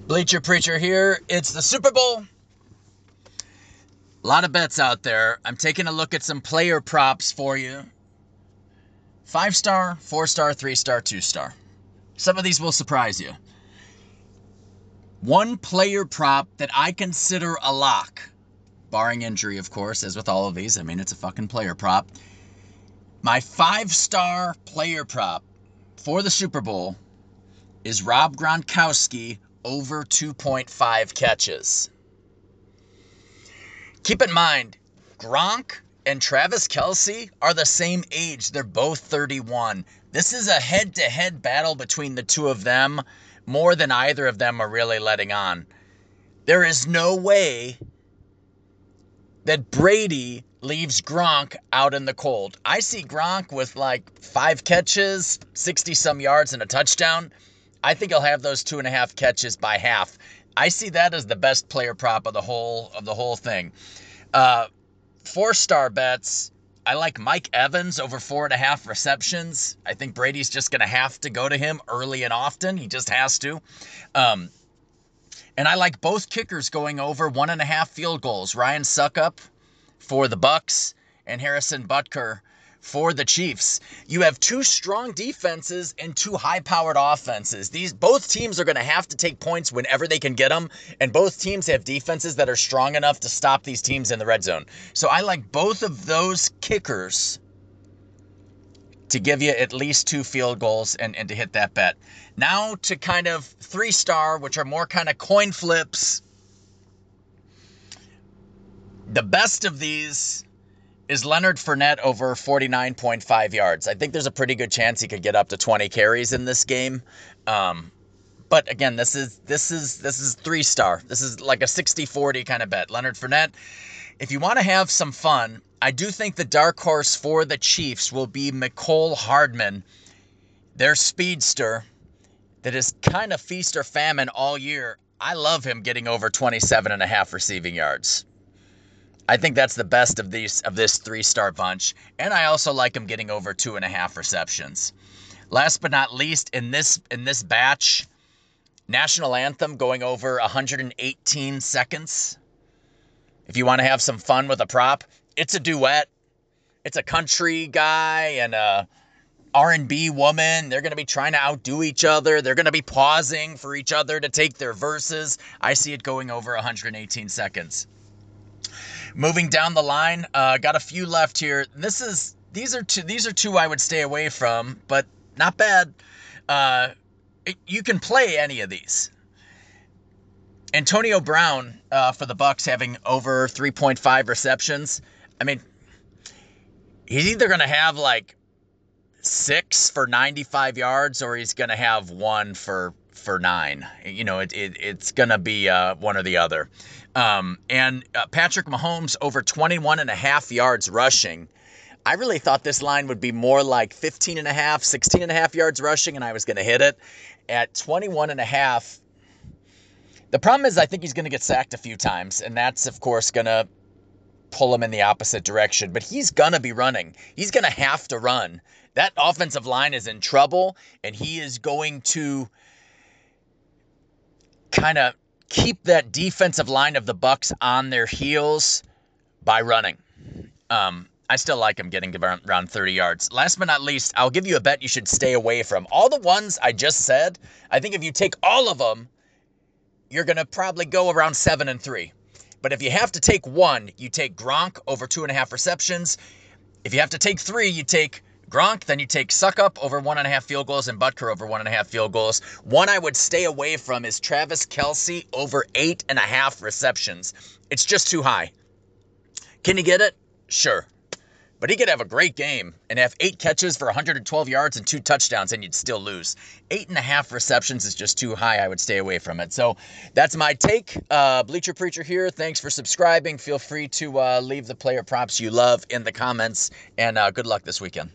Bleacher Preacher here. It's the Super Bowl. A lot of bets out there. I'm taking a look at some player props for you. 5-star, 4-star, 3-star, 2-star. Some of these will surprise you. One player prop that I consider a lock, barring injury, of course, as with all of these. I mean, it's a fucking player prop. My 5-star player prop for the Super Bowl is Rob Gronkowski over 2.5 catches. Keep in mind, Gronk and Travis Kelce are the same age. They're both 31. This is a head-to-head battle between the two of them, more than either of them are really letting on. There is no way that Brady leaves Gronk out in the cold. I see Gronk with like 5 catches, 60-some yards, and a touchdown. I think he'll have those 2.5 catches by half. I see that as the best player prop of the whole thing. 4-star bets. I like Mike Evans over 4.5 receptions. I think Brady's just going to have to go to him early and often. He just has to. And I like both kickers going over 1.5 field goals. Ryan Suckup for the Bucks and Harrison Butker for the Chiefs. You have two strong defenses and two high-powered offenses. Both teams are going to have to take points whenever they can get them, and both teams have defenses that are strong enough to stop these teams in the red zone. So I like both of those kickers to give you at least 2 field goals and to hit that bet. Now to kind of 3-star, which are more kind of coin flips. The best of these is Leonard Fournette over 49.5 yards. I think there's a pretty good chance he could get up to 20 carries in this game. But again, this is 3-star. This is like a 60-40 kind of bet. Leonard Fournette, if you want to have some fun, I do think the dark horse for the Chiefs will be Mecole Hardman, their speedster that is kind of feast or famine all year. I love him getting over 27.5 receiving yards. I think that's the best of this 3-star bunch, and I also like him getting over 2.5 receptions. Last but not least, in this batch, National Anthem going over 118 seconds. If you want to have some fun with a prop, it's a duet. It's a country guy and a R&B woman. They're going to be trying to outdo each other. They're going to be pausing for each other to take their verses. I see it going over 118 seconds. Moving down the line, got a few left here. These are two I would stay away from, but not bad. You can play any of these. Antonio Brown for the Bucks having over 3.5 receptions. I mean, he's either going to have like 6 for 95 yards or he's going to have 1 for 9. You know, it's going to be one or the other. And Patrick Mahomes over 21.5 yards rushing. I really thought this line would be more like 15.5, 16.5 yards rushing, and I was going to hit it at 21.5. The problem is I think he's going to get sacked a few times, and that's, of course, going to pull him in the opposite direction. But he's going to be running. He's going to have to run. That offensive line is in trouble, and he is going to kind of keep that defensive line of the Bucks on their heels by running. I still like him getting to around 30 yards. Last but not least, I'll give you a bet you should stay away from. All the ones I just said, I think if you take all of them, you're going to probably go around 7-3. But if you have to take one, you take Gronk over 2.5 receptions. If you have to take 3, you take Gronk, then you take Suckup over 1.5 field goals and Butker over 1.5 field goals. One I would stay away from is Travis Kelce over 8.5 receptions. It's just too high. Can you get it? Sure. But he could have a great game and have 8 catches for 112 yards and 2 touchdowns, and you'd still lose. 8.5 receptions is just too high. I would stay away from it. So that's my take. Bleacher Preacher here. Thanks for subscribing. Feel free to leave the player props you love in the comments, and good luck this weekend.